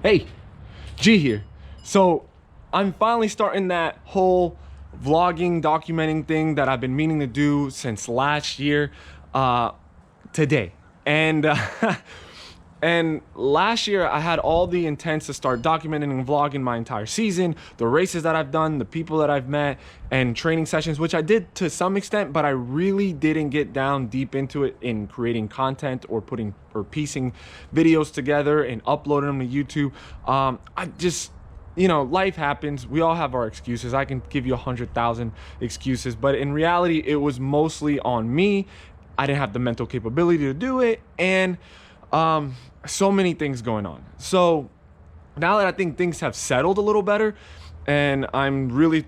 Hey, G here. So I'm finally starting that whole vlogging, documenting thing that I've been meaning to do since last year, uh, today. And and last year I had all the intents to start documenting and vlogging my entire season, the races that I've done, the people that I've met, and training sessions, which I did to some extent, but I really didn't get down deep into it in creating content or putting or piecing videos together and uploading them to YouTube. I just, life happens. We all have our excuses. I can give you 100,000 excuses, but in reality, it was mostly on me. I didn't have the mental capability to do it, and so many things going on. So now that I think things have settled a little better, and I'm really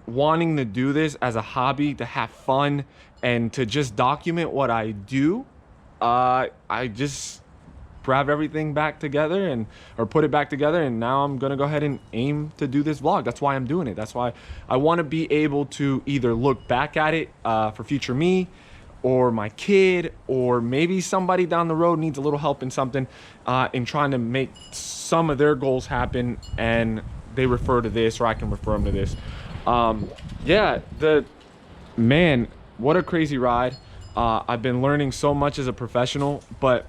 wanting to do this as a hobby, to have fun, and to just document what I do, I just grab everything back together or put it back together, and now I'm gonna go ahead and aim to do this vlog. That's why I'm doing it. That's why I want to be able to either look back at it for future me, or my kid, or maybe somebody down the road needs a little help in something, in trying to make some of their goals happen, and they refer to this, or I can refer them to this. Yeah, man, what a crazy ride. I've been learning so much as a professional, but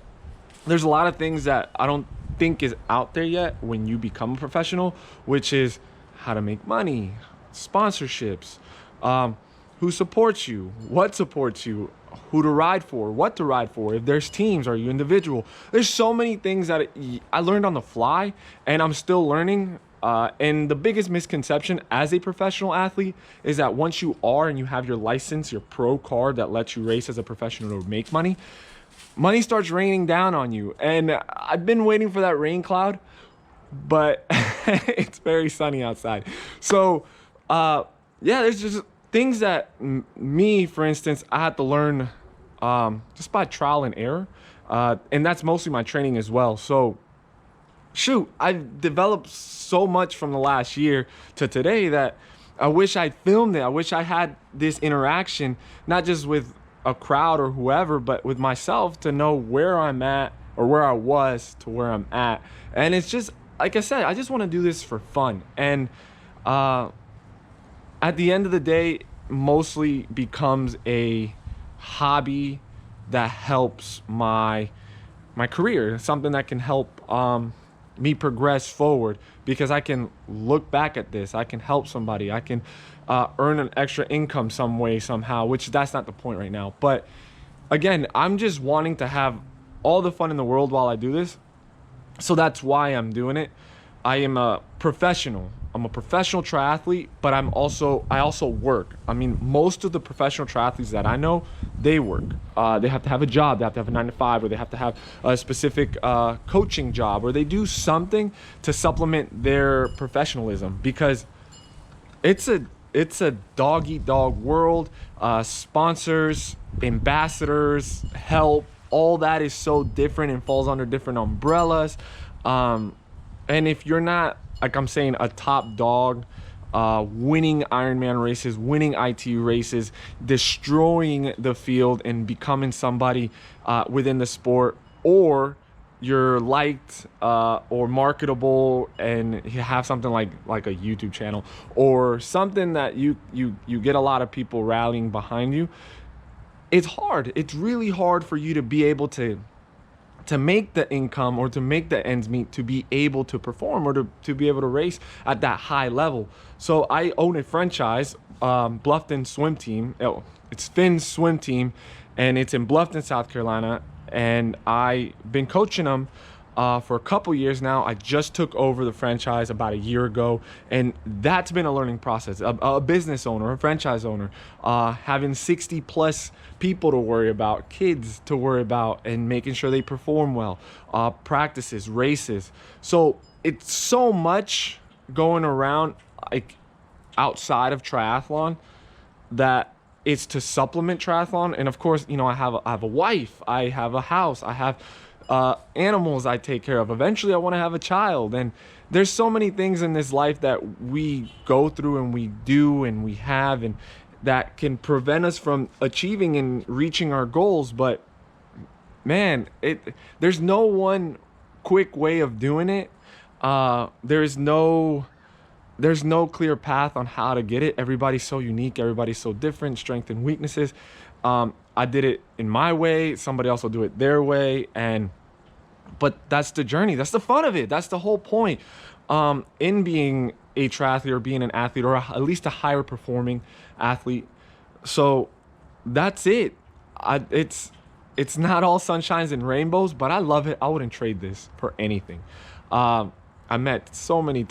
there's a lot of things that I don't think is out there yet when you become a professional, which is how to make money, sponsorships, who supports you, what supports you, who to ride for, what to ride for, if there's teams, are you individual. There's so many things that I learned on the fly, and I'm still learning. And the biggest misconception as a professional athlete is that once you are and you have your license, your pro card that lets you race as a professional to make money, money starts raining down on you. And I've been waiting for that rain cloud, but it's very sunny outside. So yeah, there's just things that me, for instance, I had to learn just by trial and error. And that's mostly my training as well. So shoot, I've developed so much from the last year to today that I wish I filmed it. I wish I had this interaction, not just with a crowd or whoever, but with myself, to know where I'm at, or where I was to where I'm at. And it's just, like I said, I just want to do this for fun. And at the end of the day, mostly becomes a hobby that helps my career, something that can help me progress forward, because I can look back at this, I can help somebody, I can earn an extra income some way, somehow, which that's not the point right now. But again, I'm just wanting to have all the fun in the world while I do this. So that's why I'm doing it. I am a professional. I'm a professional triathlete, but I also work. I mean, most of the professional triathletes that I know, they work. They have to have a job. They have to have a 9 to 5, or they have to have a specific coaching job, or they do something to supplement their professionalism, because it's a dog eat dog world. Sponsors, ambassadors, help, all that is so different and falls under different umbrellas. And if you're not, like I'm saying, a top dog, winning Ironman races, winning ITU races, destroying the field and becoming somebody within the sport, or you're liked or marketable and you have something like a YouTube channel, or something that you get a lot of people rallying behind you, it's hard. It's really hard for you to be able to make the income, or to make the ends meet, to be able to perform, or to be able to race at that high level. So I own a franchise, Bluffton Swim Team. It's Finn's swim team, and it's in Bluffton, South Carolina. And I've been coaching them for a couple years now. I just took over the franchise about a year ago, and that's been a learning process. A business owner, a franchise owner, having 60 plus people to worry about, kids to worry about, and making sure they perform well, practices, races. So it's so much going around, like, outside of triathlon, that it's to supplement triathlon. And of course, I have a wife, I have a house, I have animals I take care of. Eventually I want to have a child, and there's so many things in this life that we go through and we do and we have, and that can prevent us from achieving and reaching our goals. But man, there's no one quick way of doing it. There's no clear path on how to get it. Everybody's so unique. Everybody's so different, strengths and weaknesses. I did it in my way. Somebody else will do it their way. But that's the journey. That's the fun of it. That's the whole point. In being a triathlete or being an athlete, or at least a higher performing athlete. So that's it. It's not all sunshines and rainbows, but I love it. I wouldn't trade this for anything. I met so many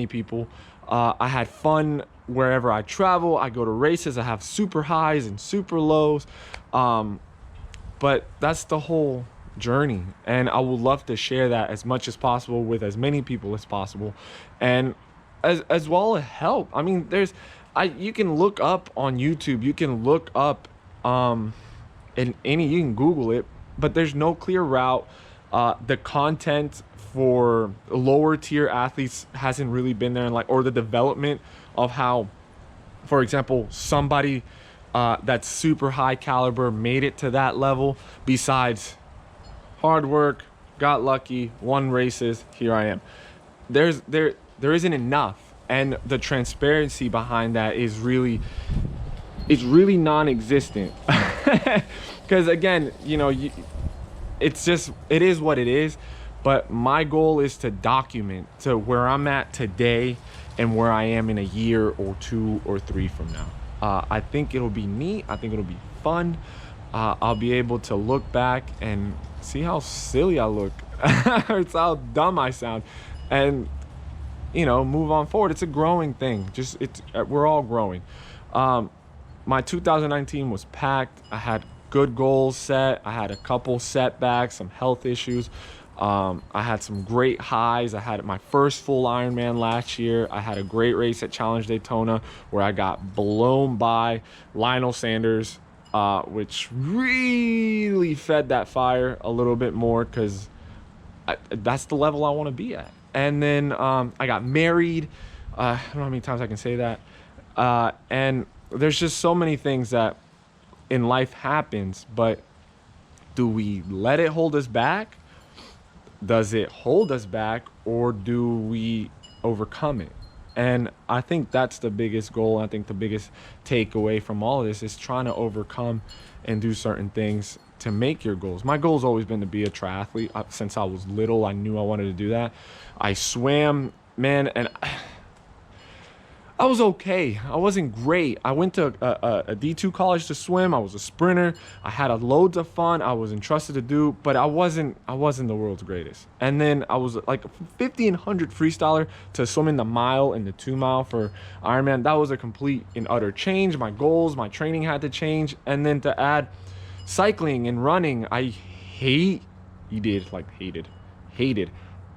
people. I had fun wherever I travel. I go to races. I have super highs and super lows. But that's the whole journey, and I would love to share that as much as possible with as many people as possible, and as well as help. I mean, you can look up on YouTube. You can look up you can Google it, but there's no clear route. The content for lower tier athletes hasn't really been there, or the development of how, for example, somebody that's super high caliber made it to that level, besides hard work, got lucky, won races, here I am. There isn't enough, and the transparency behind that is really non-existent. Because again, it is what it is. But my goal is to document to where I'm at today and where I am in a year or 2 or 3 from now. I think it'll be neat. I think it'll be fun. I'll be able to look back and see how silly I look. It's how dumb I sound, and move on forward. It's a growing thing. We're all growing. My 2019 was packed. I had good goals set. I had a couple setbacks, some health issues. I had some great highs. I had my first full Ironman last year. I had a great race at Challenge Daytona where I got blown by Lionel Sanders, which really fed that fire a little bit more, because that's the level I want to be at. And then I got married. I don't know how many times I can say that. And there's just so many things that in life happens, but do we let it hold us back? Does it hold us back, or do we overcome it? And I think that's the biggest goal. I think the biggest takeaway from all of this is trying to overcome and do certain things to make your goals. My goal's always been to be a triathlete. Since I was little, I knew I wanted to do that. I swam, man, and I was okay. I wasn't great. I went to a D2 college to swim. I was a sprinter. I had loads of fun. I was entrusted to do, but I wasn't the world's greatest. And then I was like 50 and 100 freestyler to swim in the mile and the 2 mile for Ironman. That was a complete and utter change. My goals, my training had to change. And then to add cycling and running, I hated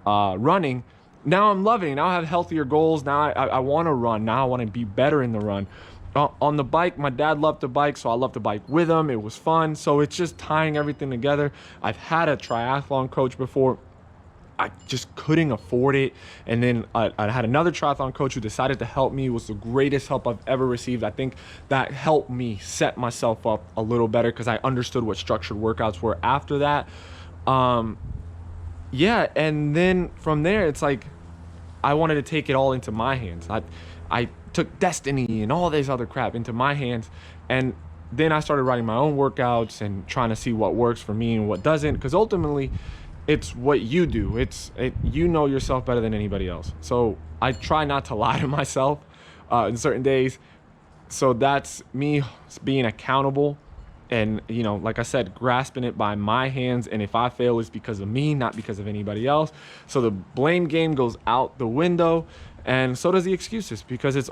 running. Now I'm loving it. Now I have healthier goals. Now I want to run. Now I want to be better in the run. On the bike, my dad loved to bike, so I loved to bike with him. It was fun. So it's just tying everything together. I've had a triathlon coach before. I just couldn't afford it. And then I had another triathlon coach who decided to help me. It was the greatest help I've ever received. I think that helped me set myself up a little better, because I understood what structured workouts were after that. Yeah, and then from there, it's like I wanted to take it all into my hands. I took destiny and all this other crap into my hands, and then I started writing my own workouts and trying to see what works for me and what doesn't, because ultimately it's what you do. You know yourself better than anybody else. So I try not to lie to myself in certain days. So that's me being accountable. And, like I said, grasping it by my hands. And if I fail, it's because of me, not because of anybody else. So the blame game goes out the window. And so does the excuses, because it's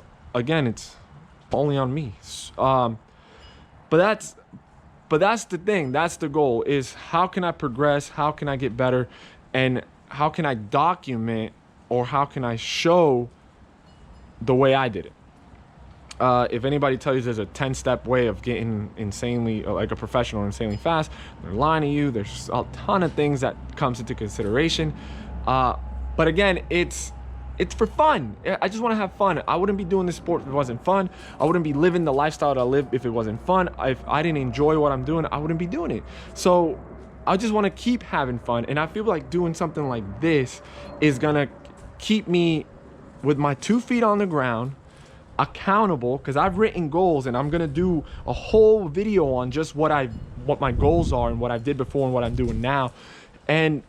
only on me. But that's the thing. That's the goal, is how can I progress? How can I get better? And how can I document, or how can I show the way I did it? If anybody tells you there's a 10-step way of getting insanely, like a professional, insanely fast, they're lying to you. There's a ton of things that comes into consideration. But again, it's for fun. I just want to have fun. I wouldn't be doing this sport if it wasn't fun. I wouldn't be living the lifestyle that I live if it wasn't fun. If I didn't enjoy what I'm doing, I wouldn't be doing it. So I just want to keep having fun. And I feel like doing something like this is gonna keep me with my 2 feet on the ground, accountable, because I've written goals, and I'm gonna do a whole video on just what my goals are and what I did before and what I'm doing now, and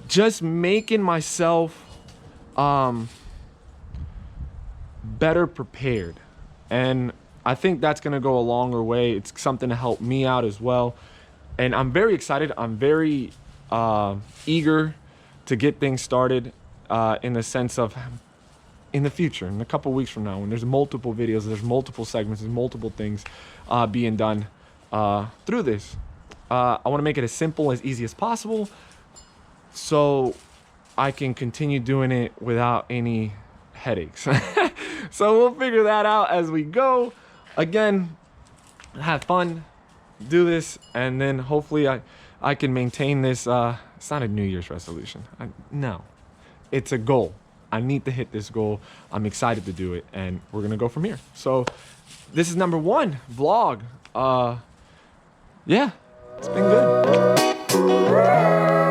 just making myself better prepared. And I think that's gonna go a longer way. It's something to help me out as well, and I'm very excited. I'm very eager to get things started in the sense of in the future, in a couple weeks from now, when there's multiple videos, there's multiple segments, there's multiple things being done through this. I want to make it as simple, as easy as possible, so I can continue doing it without any headaches. So we'll figure that out as we go. Again, have fun, do this, and then hopefully I can maintain this. It's not a New Year's resolution. No, it's a goal. I need to hit this goal. I'm excited to do it, and we're gonna go from here. So this is number 1 vlog. Yeah, it's been good.